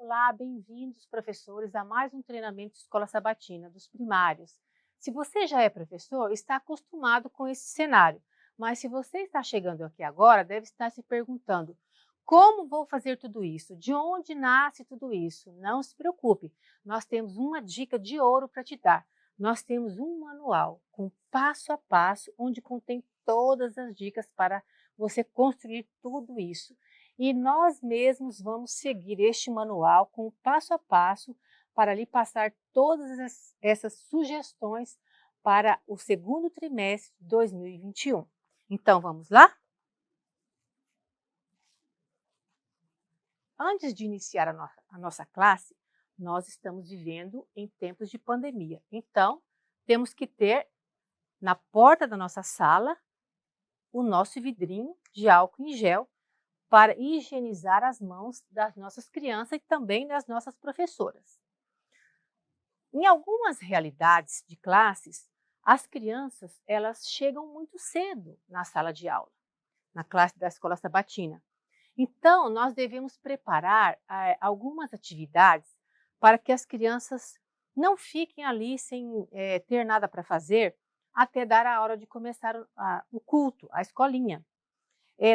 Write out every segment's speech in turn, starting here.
Olá, bem-vindos, professores, a mais um treinamento de Escola Sabatina dos primários. Se você já é professor, está acostumado com esse cenário, mas se você está chegando aqui agora, deve estar se perguntando: como vou fazer tudo isso? De onde nasce tudo isso? Não se preocupe, nós temos uma dica de ouro para te dar. Nós temos um manual com passo a passo, onde contém todas as dicas para você construir tudo isso. E nós mesmos vamos seguir este manual com o passo a passo para lhe passar todas essas sugestões para o segundo trimestre de 2021. Então, vamos lá? Antes de iniciar a nossa classe, nós estamos vivendo em tempos de pandemia. Então, temos que ter na porta da nossa sala o nosso vidrinho de álcool em gel para higienizar as mãos das nossas crianças e também das nossas professoras. Em algumas realidades de classes, as crianças elas chegam muito cedo na sala de aula, na classe da escola sabatina. Então, nós devemos preparar algumas atividades para que as crianças não fiquem ali sem ter nada para fazer até dar a hora de começar o culto, a escolinha.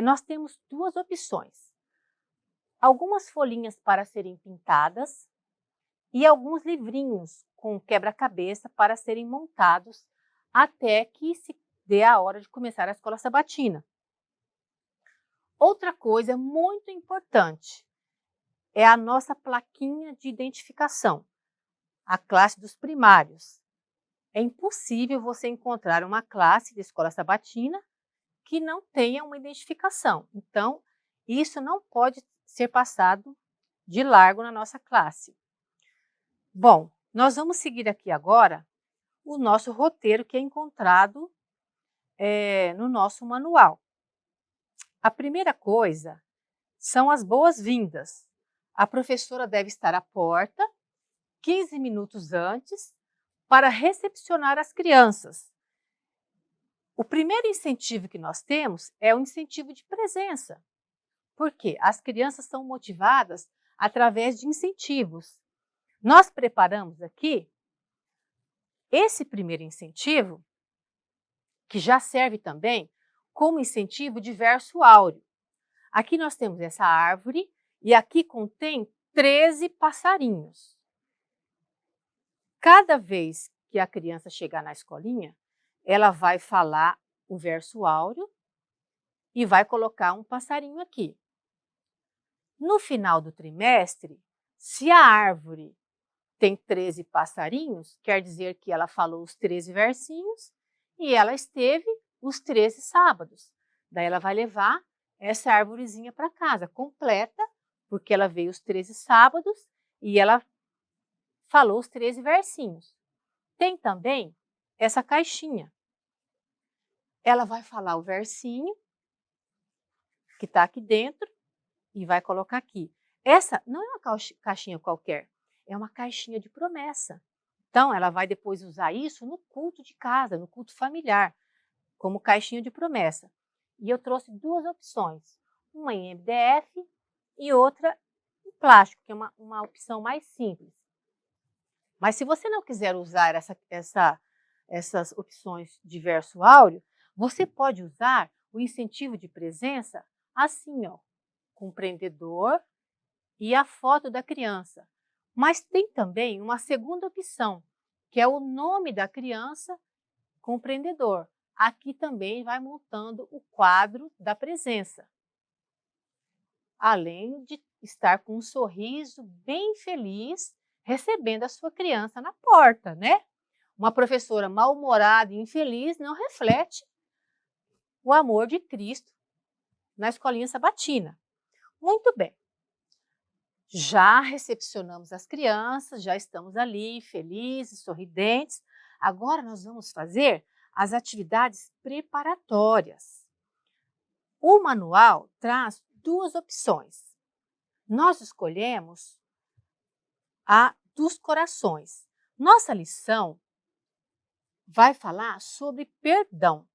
Nós temos duas opções. Algumas folhinhas para serem pintadas e alguns livrinhos com quebra-cabeça para serem montados até que se dê a hora de começar a escola sabatina. Outra coisa muito importante é a nossa plaquinha de identificação, a classe dos primários. É impossível você encontrar uma classe de escola sabatina que não tenha uma identificação. Então, isso não pode ser passado de largo na nossa classe. Bom, nós vamos seguir aqui agora o nosso roteiro que é encontrado no nosso manual. A primeira coisa são as boas-vindas. A professora deve estar à porta 15 minutos antes para recepcionar as crianças. O primeiro incentivo que nós temos é o incentivo de presença. Por quê? As crianças são motivadas através de incentivos. Nós preparamos aqui esse primeiro incentivo, que já serve também como incentivo de verso áureo. Aqui nós temos essa árvore e aqui contém 13 passarinhos. Cada vez que a criança chegar na escolinha, ela vai falar o verso áureo e vai colocar um passarinho aqui. No final do trimestre, se a árvore tem 13 passarinhos, quer dizer que ela falou os 13 versinhos e ela esteve os 13 sábados. Daí ela vai levar essa árvorezinha para casa, completa, porque ela veio os 13 sábados e ela falou os 13 versinhos. Tem também essa caixinha. Ela vai falar o versinho que está aqui dentro e vai colocar aqui. Essa não é uma caixinha qualquer, é uma caixinha de promessa. Então, ela vai depois usar isso no culto de casa, no culto familiar, como caixinha de promessa. E eu trouxe duas opções, uma em MDF e outra em plástico, que é uma opção mais simples. Mas se você não quiser usar essas opções de verso áureo, você pode usar o incentivo de presença assim, ó, com o prendedor e a foto da criança. Mas tem também uma segunda opção, que é o nome da criança com o prendedor. Aqui também vai montando o quadro da presença. Além de estar com um sorriso bem feliz, recebendo a sua criança na porta, né? Uma professora mal-humorada e infeliz não reflete o amor de Cristo na escolinha sabatina. Muito bem. Já recepcionamos as crianças, já estamos ali felizes, sorridentes. Agora nós vamos fazer as atividades preparatórias. O manual traz duas opções. Nós escolhemos a dos corações. Nossa lição vai falar sobre perdão.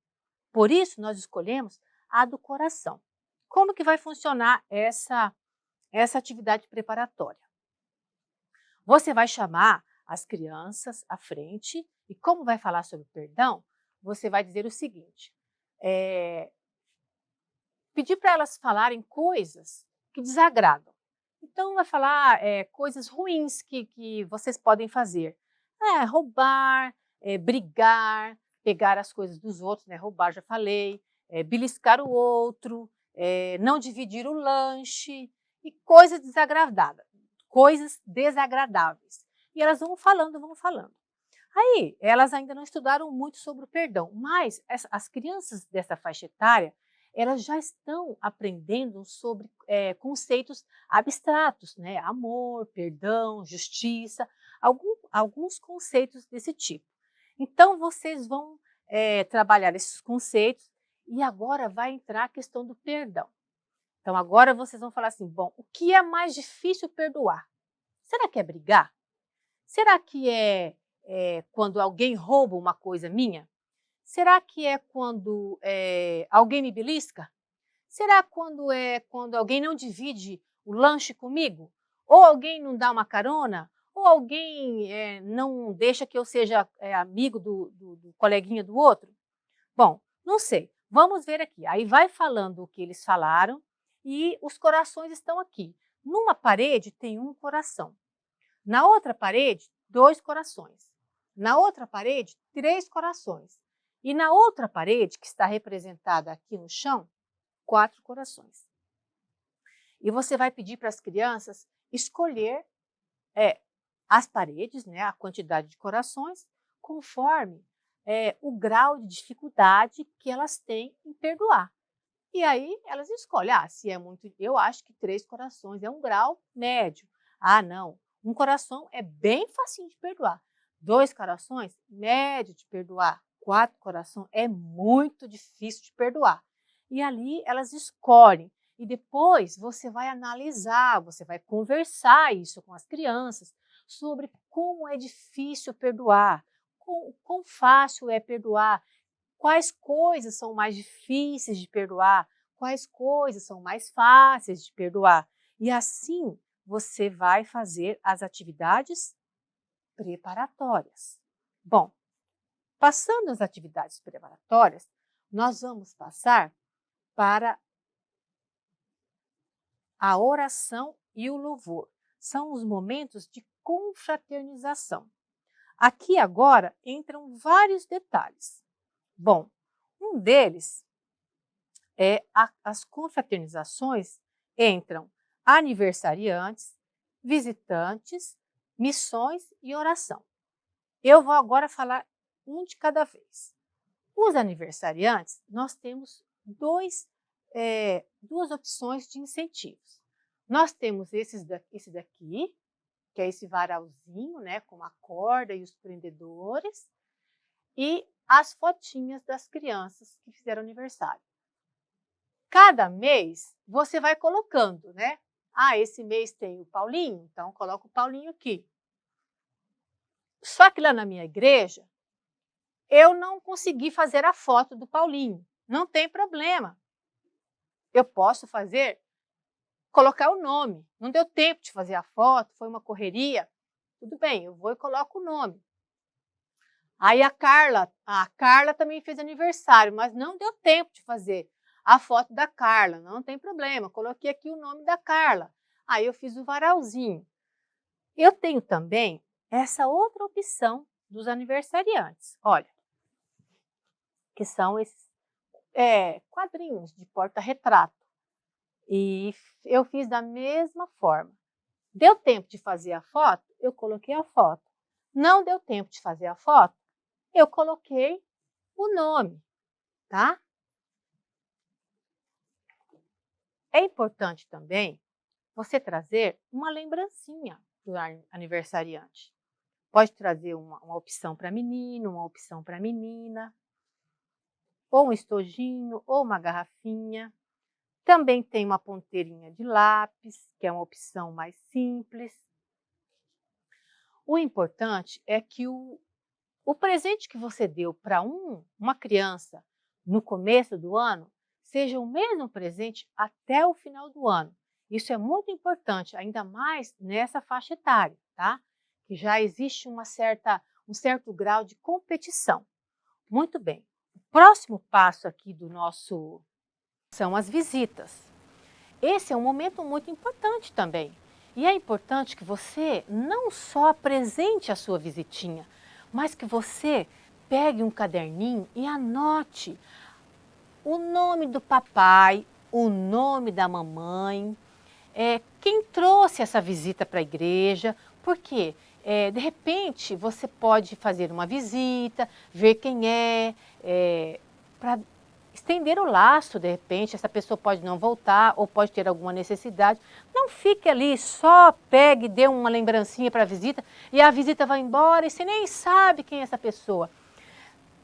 Por isso, nós escolhemos a do coração. Como que vai funcionar essa atividade preparatória? Você vai chamar as crianças à frente e como vai falar sobre perdão, você vai dizer o seguinte, pedir para elas falarem coisas que desagradam. Então, vai falar coisas ruins que vocês podem fazer. Roubar, brigar, pegar as coisas dos outros, né? Roubar, já falei, beliscar o outro, não dividir o lanche e coisas desagradáveis. E elas vão falando, vão falando. Aí, elas ainda não estudaram muito sobre o perdão, mas as crianças dessa faixa etária, elas já estão aprendendo sobre conceitos abstratos, né? Amor, perdão, justiça, alguns conceitos desse tipo. Então, vocês vão trabalhar esses conceitos e agora vai entrar a questão do perdão. Então, agora vocês vão falar assim, bom, o que é mais difícil perdoar? Será que é brigar? Será que é quando alguém rouba uma coisa minha? Será que é quando alguém me belisca? Será quando alguém não divide o lanche comigo? Ou alguém não dá uma carona? Ou alguém não deixa que eu seja amigo do coleguinha do outro? Bom, não sei. Vamos ver aqui. Aí vai falando o que eles falaram e os corações estão aqui. Numa parede tem um coração. Na outra parede, 2 corações. Na outra parede, 3 corações. E na outra parede, que está representada aqui no chão, 4 corações. E você vai pedir para as crianças escolher as paredes, né, a quantidade de corações, conforme o grau de dificuldade que elas têm em perdoar. E aí elas escolhem, se é muito, eu acho que 3 corações é um grau médio. Não, um coração é bem facinho de perdoar. 2 corações, médio de perdoar. 4 corações é muito difícil de perdoar. E ali elas escolhem. E depois você vai analisar, você vai conversar isso com as crianças sobre como é difícil perdoar, quão fácil é perdoar, quais coisas são mais difíceis de perdoar, quais coisas são mais fáceis de perdoar. E assim você vai fazer as atividades preparatórias. Bom, passando as atividades preparatórias, nós vamos passar para a oração e o louvor. São os momentos de confraternização. Aqui agora entram vários detalhes. Bom, um deles as confraternizações entram aniversariantes, visitantes, missões e oração. Eu vou agora falar um de cada vez. Os aniversariantes, nós temos duas opções de incentivos. Nós temos esse daqui, que é esse varalzinho, né, com a corda e os prendedores, e as fotinhas das crianças que fizeram aniversário. Cada mês você vai colocando, né? Esse mês tem o Paulinho, então coloca o Paulinho aqui. Só que lá na minha igreja, eu não consegui fazer a foto do Paulinho. Não tem problema. Eu posso colocar o nome. Não deu tempo de fazer a foto, foi uma correria. Tudo bem, eu vou e coloco o nome. Aí a Carla também fez aniversário, mas não deu tempo de fazer a foto da Carla, não tem problema, coloquei aqui o nome da Carla. Aí eu fiz o varalzinho. Eu tenho também essa outra opção dos aniversariantes, olha, que são esses quadrinhos de porta-retrato. E eu fiz da mesma forma. Deu tempo de fazer a foto? Eu coloquei a foto. Não deu tempo de fazer a foto? Eu coloquei o nome, tá? É importante também você trazer uma lembrancinha do aniversariante. Pode trazer uma opção para menino, uma opção para menina, ou um estojinho, ou uma garrafinha. Também tem uma ponteirinha de lápis, que é uma opção mais simples. O importante é que o presente que você deu para uma criança no começo do ano seja o mesmo presente até o final do ano. Isso é muito importante, ainda mais nessa faixa etária, tá? já existe um certo grau de competição. Muito bem. O próximo passo aqui do nosso são as visitas. Esse é um momento muito importante também. E é importante que você não só apresente a sua visitinha, mas que você pegue um caderninho e anote o nome do papai, o nome da mamãe, quem trouxe essa visita para a igreja, porque de repente você pode fazer uma visita, ver quem para estender o laço, de repente, essa pessoa pode não voltar ou pode ter alguma necessidade. Não fique ali, só pegue, dê uma lembrancinha para a visita e a visita vai embora e você nem sabe quem é essa pessoa.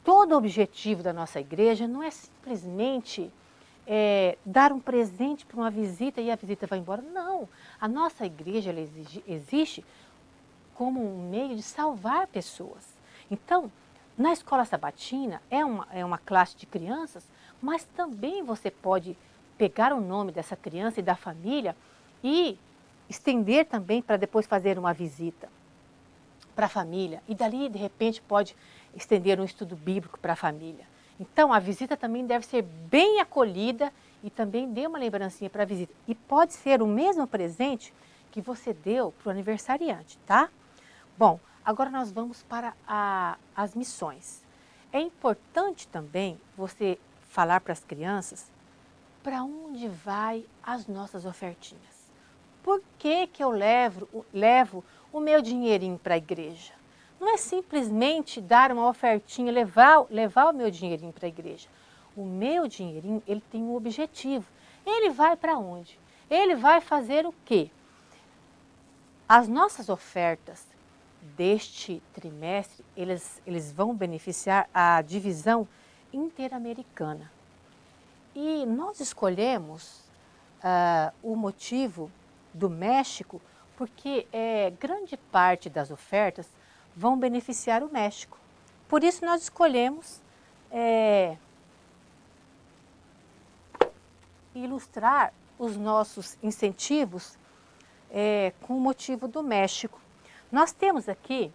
Todo o objetivo da nossa igreja não é simplesmente dar um presente para uma visita e a visita vai embora. Não, a nossa igreja ela existe como um meio de salvar pessoas. Então, na escola sabatina é uma classe de crianças, mas também você pode pegar o nome dessa criança e da família e estender também para depois fazer uma visita para a família. E dali, de repente, pode estender um estudo bíblico para a família. Então, a visita também deve ser bem acolhida e também dê uma lembrancinha para a visita. E pode ser o mesmo presente que você deu para o aniversariante, tá? Bom, agora nós vamos para as missões. É importante também você falar para as crianças para onde vai as nossas ofertinhas. Por que eu levo o meu dinheirinho para a igreja? Não é simplesmente dar uma ofertinha, levar o meu dinheirinho para a igreja. O meu dinheirinho, ele tem um objetivo. Ele vai para onde? Ele vai fazer o quê? As nossas ofertas deste trimestre, eles vão beneficiar a divisão interamericana. E nós escolhemos o motivo do México porque grande parte das ofertas vão beneficiar o México. Por isso nós escolhemos ilustrar os nossos incentivos com o motivo do México. Nós temos aqui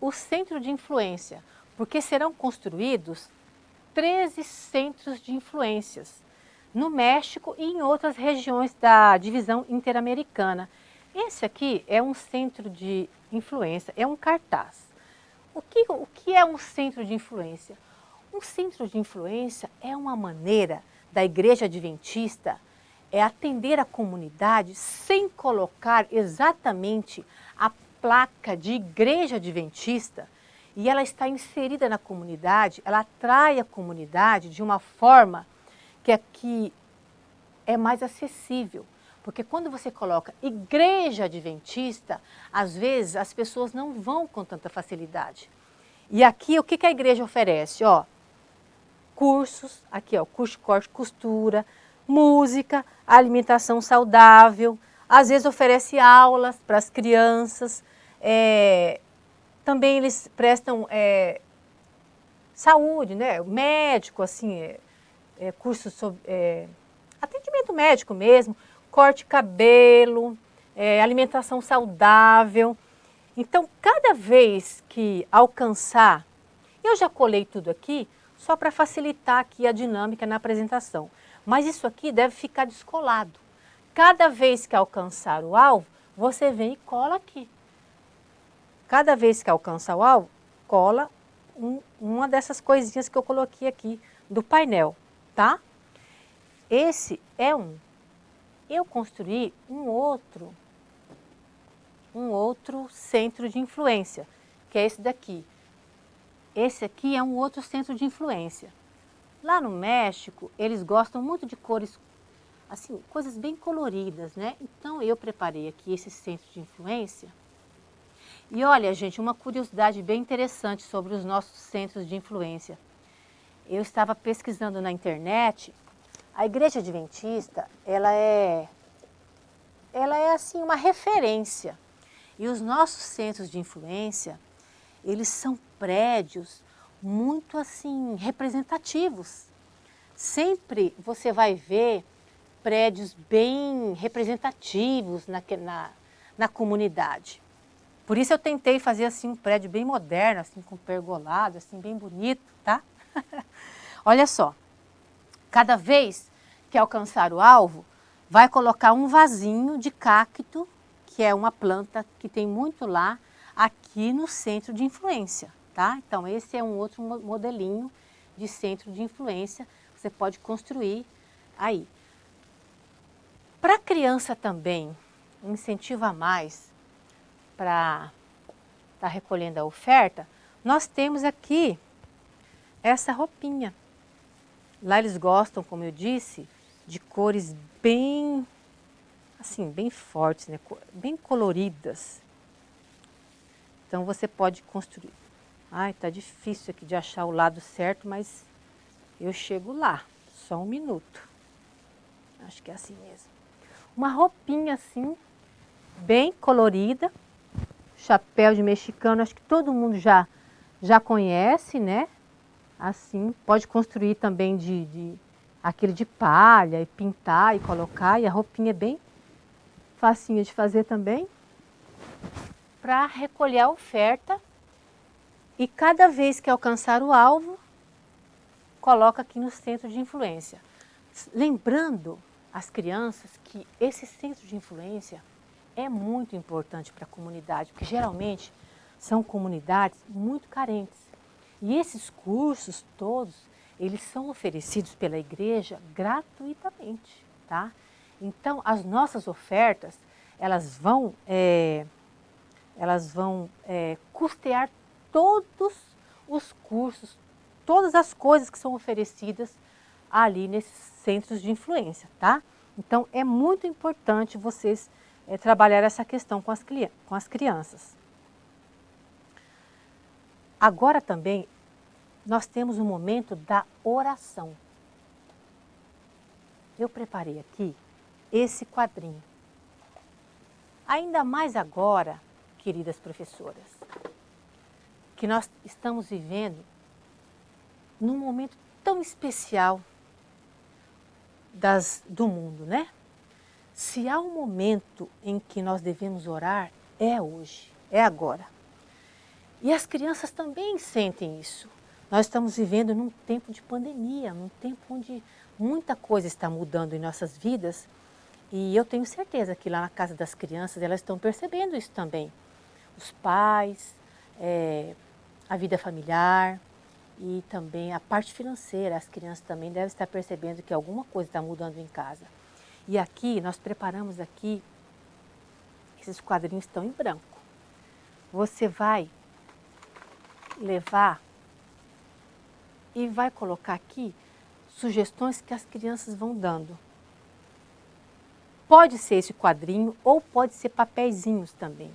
o centro de influência, porque serão construídos 13 centros de influências no México e em outras regiões da divisão interamericana. Esse aqui é um centro de influência, é um cartaz. O que é um centro de influência? Um centro de influência é uma maneira da Igreja Adventista atender a comunidade sem colocar exatamente a placa de Igreja Adventista, e ela está inserida na comunidade, ela atrai a comunidade de uma forma que aqui é mais acessível. Porque quando você coloca Igreja Adventista, às vezes as pessoas não vão com tanta facilidade. E aqui o que a igreja oferece? Cursos, aqui curso de corte e costura, música, alimentação saudável, às vezes oferece aulas para as crianças, também eles prestam saúde, né? Médico, assim, cursos sobre atendimento médico mesmo, corte de cabelo, alimentação saudável. Então, cada vez que alcançar, eu já colei tudo aqui só para facilitar aqui a dinâmica na apresentação. Mas isso aqui deve ficar descolado. Cada vez que alcançar o alvo, você vem e cola aqui. Cada vez que alcança o alvo, cola uma dessas coisinhas que eu coloquei aqui do painel, tá? Esse é um. Eu construí um outro centro de influência, que é esse daqui. Esse aqui é um outro centro de influência. Lá no México, eles gostam muito de cores, assim, coisas bem coloridas, né? Então, eu preparei aqui esse centro de influência. E olha, gente, uma curiosidade bem interessante sobre os nossos centros de influência. Eu estava pesquisando na internet, a Igreja Adventista, ela é assim, uma referência. E os nossos centros de influência, eles são prédios muito assim representativos. Sempre você vai ver prédios bem representativos na comunidade. Por isso eu tentei fazer assim um prédio bem moderno, assim com pergolado, assim bem bonito, tá? Olha só, cada vez que alcançar o alvo, vai colocar um vasinho de cacto, que é uma planta que tem muito lá, aqui no centro de influência, tá? Então esse é um outro modelinho de centro de influência, você pode construir aí. Para a criança também, um incentivo a mais para estar recolhendo a oferta, nós temos aqui essa roupinha. Lá eles gostam, como eu disse, de cores bem, assim, bem fortes, né? Bem coloridas. Então você pode construir. Ai, tá difícil aqui de achar o lado certo, mas eu chego lá. Só um minuto. Acho que é assim mesmo. Uma roupinha assim, bem colorida. Chapéu de mexicano, acho que todo mundo já conhece, né? Assim, pode construir também aquele de palha e pintar e colocar. E a roupinha é bem facinha de fazer também. Para recolher a oferta. E cada vez que alcançar o alvo, coloca aqui no centro de influência. Lembrando as crianças que esse centro de influência é muito importante para a comunidade, porque geralmente são comunidades muito carentes. E esses cursos todos, eles são oferecidos pela igreja gratuitamente, tá? Então, as nossas ofertas, elas vão custear todos os cursos, todas as coisas que são oferecidas ali nesses centros de influência, tá? Então, é muito importante vocês trabalhar essa questão com as crianças. Agora também, nós temos o momento da oração. Eu preparei aqui esse quadrinho. Ainda mais agora, queridas professoras, que nós estamos vivendo num momento tão especial do mundo, né? Se há um momento em que nós devemos orar, é hoje, é agora. E as crianças também sentem isso. Nós estamos vivendo num tempo de pandemia, num tempo onde muita coisa está mudando em nossas vidas. E eu tenho certeza que lá na casa das crianças elas estão percebendo isso também. Os pais, a vida familiar e também a parte financeira. As crianças também devem estar percebendo que alguma coisa está mudando em casa. E aqui, nós preparamos aqui, esses quadrinhos estão em branco. Você vai levar e vai colocar aqui sugestões que as crianças vão dando. Pode ser esse quadrinho ou pode ser papeizinhos também.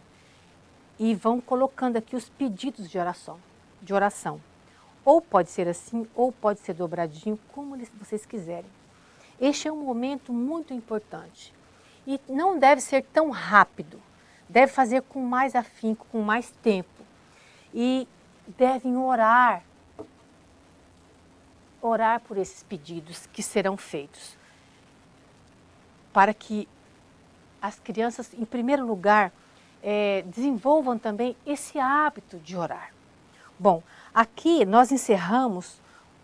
E vão colocando aqui os pedidos de oração. Ou pode ser assim, ou pode ser dobradinho, como vocês quiserem. Este é um momento muito importante. E não deve ser tão rápido. Deve fazer com mais afinco, com mais tempo. E devem orar por esses pedidos que serão feitos. Para que as crianças, em primeiro lugar, desenvolvam também esse hábito de orar. Bom, aqui nós encerramos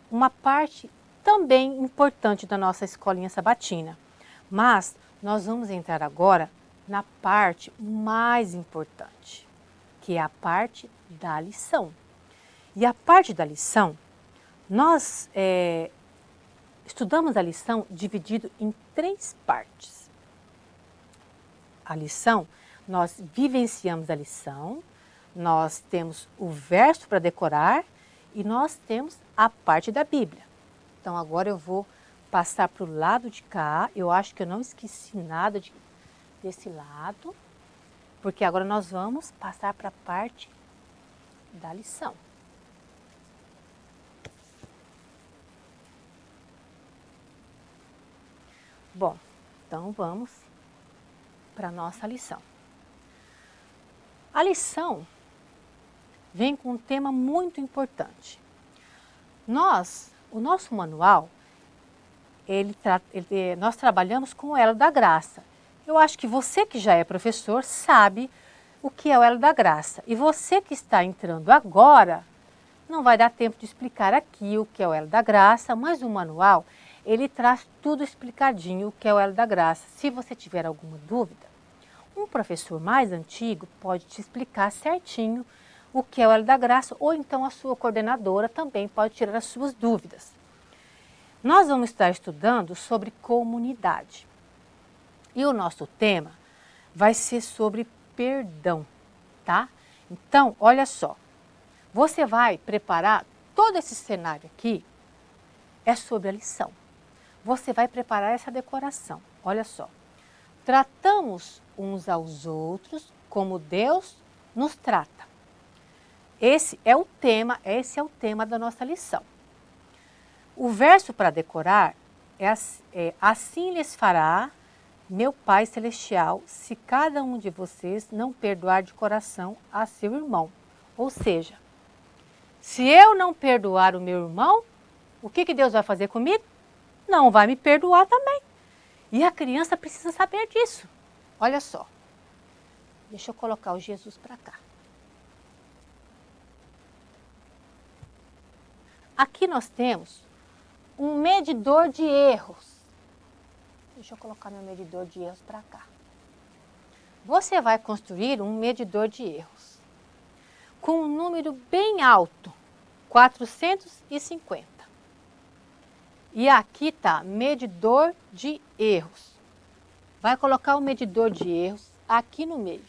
uma parte também importante da nossa escolinha sabatina, mas nós vamos entrar agora na parte mais importante, que é a parte da lição. E a parte da lição, nós estudamos a lição dividido em 3 partes. A lição, nós vivenciamos a lição, nós temos o verso para decorar e nós temos a parte da Bíblia. Então agora eu vou passar para o lado de cá, eu acho que eu não esqueci nada desse lado, porque agora nós vamos passar para a parte da lição. Bom, então vamos para a nossa lição. A lição vem com um tema muito importante. O nosso manual, nós trabalhamos com o elo da graça, Eu acho que você que já é professor sabe o que é o Elo da Graça. E você que está entrando agora, não vai dar tempo de explicar aqui o que é o Elo da Graça, mas o manual, ele traz tudo explicadinho o que é o Elo da Graça. Se você tiver alguma dúvida, um professor mais antigo pode te explicar certinho o que é o Elo da Graça, ou então a sua coordenadora também pode tirar as suas dúvidas. Nós vamos estar estudando sobre comunidade. E o nosso tema vai ser sobre perdão, tá? Então, olha só, você vai preparar todo esse cenário aqui, é sobre a lição. Você vai preparar essa decoração, olha só. Tratamos uns aos outros como Deus nos trata. Esse é o tema da nossa lição. O verso para decorar é assim lhes fará meu Pai Celestial, se cada um de vocês não perdoar de coração a seu irmão. Ou seja, se eu não perdoar o meu irmão, o que Deus vai fazer comigo? Não vai me perdoar também. E a criança precisa saber disso. Olha só. Deixa eu colocar o Jesus para cá. Aqui nós temos um medidor de erros. Deixa eu colocar meu medidor de erros para cá. Você vai construir um medidor de erros com um número bem alto, 450. E aqui está medidor de erros. Vai colocar o medidor de erros aqui no meio.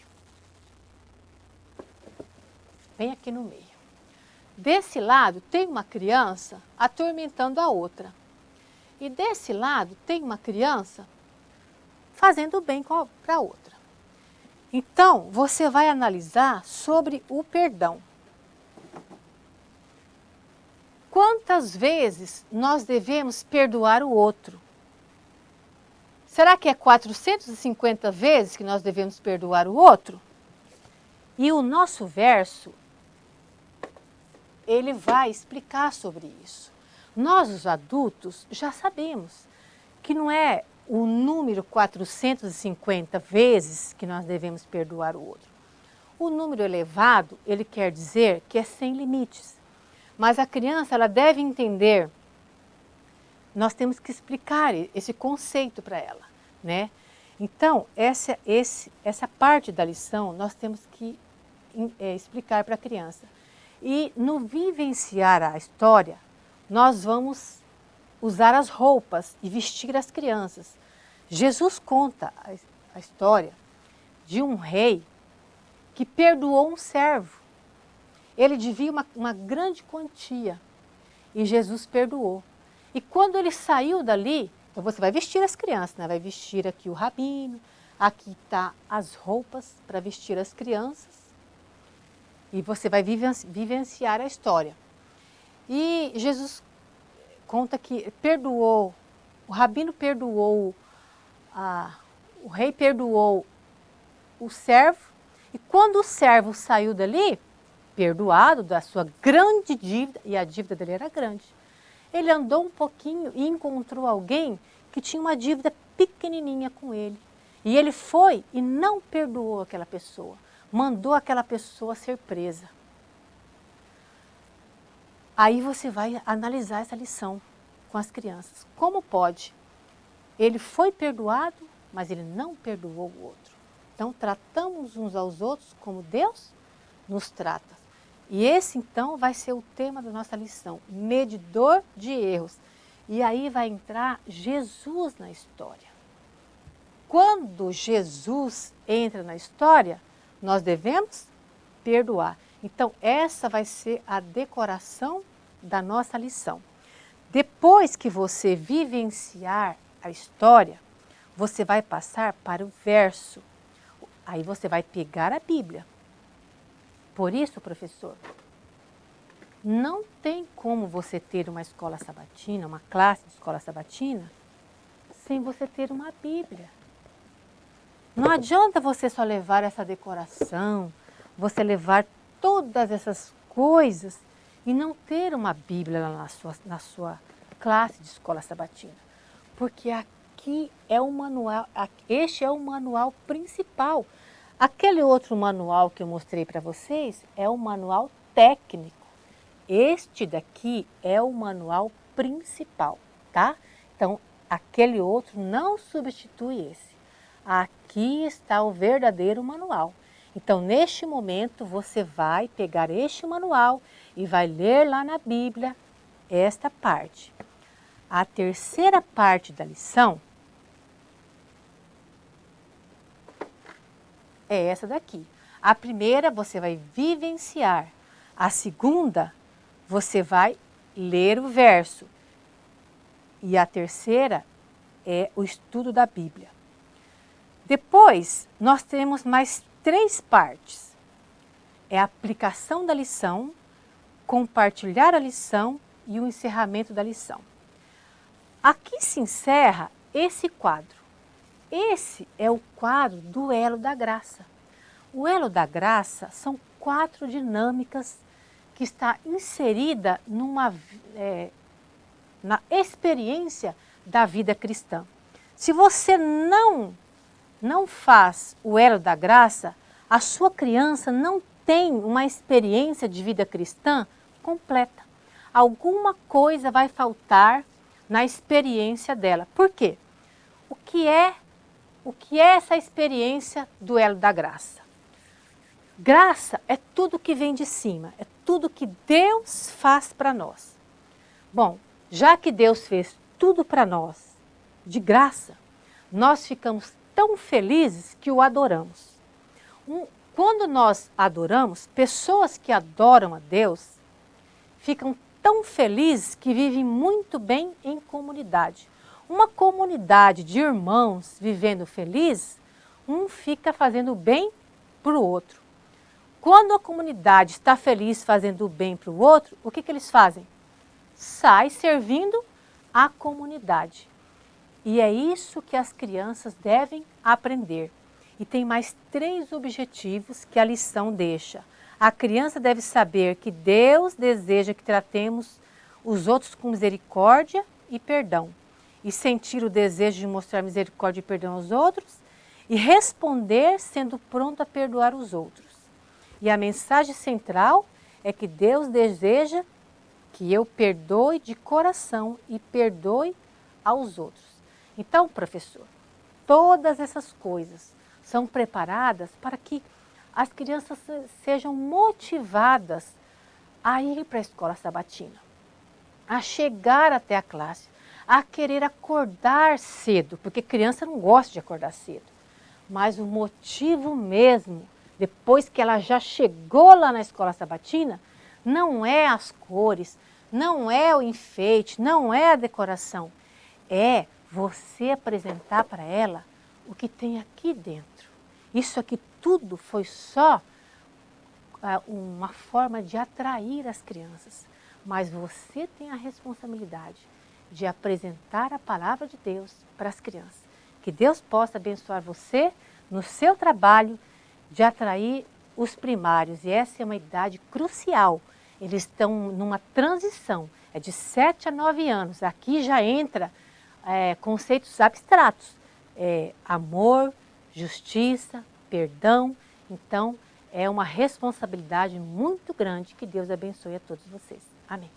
Bem aqui no meio. Desse lado tem uma criança atormentando a outra. E desse lado tem uma criança fazendo bem para a outra. Então, você vai analisar sobre o perdão. Quantas vezes nós devemos perdoar o outro? Será que é 450 vezes que nós devemos perdoar o outro? E o nosso verso, ele vai explicar sobre isso. Nós, os adultos, já sabemos que não é o número 450 vezes que nós devemos perdoar o outro. O número elevado, ele quer dizer que é sem limites. Mas a criança, ela deve entender, nós temos que explicar esse conceito para ela, né? Então, essa parte da lição, nós temos que explicar para a criança. E no vivenciar a história, nós vamos usar as roupas e vestir as crianças. Jesus conta a história de um rei que perdoou um servo. Ele devia uma grande quantia e Jesus perdoou. E quando ele saiu dali, então você vai vestir as crianças, né? Vai vestir aqui o rabino, aqui está as roupas para vestir as crianças e você vai vivenciar a história. E Jesus conta que perdoou, o rabino perdoou, o rei perdoou o servo, e quando o servo saiu dali, perdoado da sua grande dívida, e a dívida dele era grande, ele andou um pouquinho e encontrou alguém que tinha uma dívida pequenininha com ele. E ele foi e não perdoou aquela pessoa, mandou aquela pessoa ser presa. Aí você vai analisar essa lição com as crianças. Como pode? Ele foi perdoado, mas ele não perdoou o outro. Então, tratamos uns aos outros como Deus nos trata. E esse, então, vai ser o tema da nossa lição, medidor de erros. E aí vai entrar Jesus na história. Quando Jesus entra na história, nós devemos perdoar. Então, essa vai ser a decoração da nossa lição. Depois que você vivenciar a história, você vai passar para o verso. Aí você vai pegar a Bíblia. Por isso, professor, não tem como você ter uma escola sabatina, uma classe de escola sabatina, sem você ter uma Bíblia. Não adianta você só levar essa decoração, você levar todas essas coisas e não ter uma Bíblia lá na sua classe de escola sabatina. Porque aqui aqui é o manual, este é o manual principal. Aquele outro manual que eu mostrei para vocês é o manual técnico. Este daqui é o manual principal, tá? Então, aquele outro não substitui esse. Aqui está o verdadeiro manual. Então, neste momento, você vai pegar este manual e vai ler lá na Bíblia esta parte. A terceira parte da lição é essa daqui. A primeira você vai vivenciar. A segunda, você vai ler o verso. E a terceira é o estudo da Bíblia. Depois, nós temos mais 3 partes. É a aplicação da lição, compartilhar a lição e o encerramento da lição. Aqui se encerra esse quadro. Esse é o quadro do Elo da Graça. O Elo da Graça são 4 dinâmicas que está inserida na experiência da vida cristã. Se você não faz o Elo da Graça, a sua criança não tem uma experiência de vida cristã completa. Alguma coisa vai faltar na experiência dela. Por quê? O que é essa experiência do Elo da Graça? Graça é tudo que vem de cima, é tudo que Deus faz para nós. Bom, já que Deus fez tudo para nós de graça, nós ficamos tão felizes que o adoramos. Quando nós adoramos, pessoas que adoram a Deus ficam tão felizes que vivem muito bem em comunidade. Uma comunidade de irmãos vivendo felizes, um fica fazendo bem para o outro. Quando a comunidade está feliz fazendo o bem para o outro, o que eles fazem? Sai servindo a comunidade. E é isso que as crianças devem aprender. E tem mais 3 objetivos que a lição deixa. A criança deve saber que Deus deseja que tratemos os outros com misericórdia e perdão. E sentir o desejo de mostrar misericórdia e perdão aos outros. E responder sendo pronto a perdoar os outros. E a mensagem central é que Deus deseja que eu perdoe de coração e perdoe aos outros. Então, professor, todas essas coisas são preparadas para que as crianças sejam motivadas a ir para a escola sabatina, a chegar até a classe, a querer acordar cedo, porque criança não gosta de acordar cedo. Mas o motivo mesmo, depois que ela já chegou lá na escola sabatina, não é as cores, não é o enfeite, não é a decoração. É você apresentar para ela o que tem aqui dentro. Isso aqui tudo foi só uma forma de atrair as crianças. Mas você tem a responsabilidade de apresentar a palavra de Deus para as crianças. Que Deus possa abençoar você no seu trabalho de atrair os primários. E essa é uma idade crucial. Eles estão numa transição, é de 7 a 9 anos. Aqui já entra conceitos abstratos, amor, justiça, perdão. Então, é uma responsabilidade muito grande. Que Deus abençoe a todos vocês. Amém.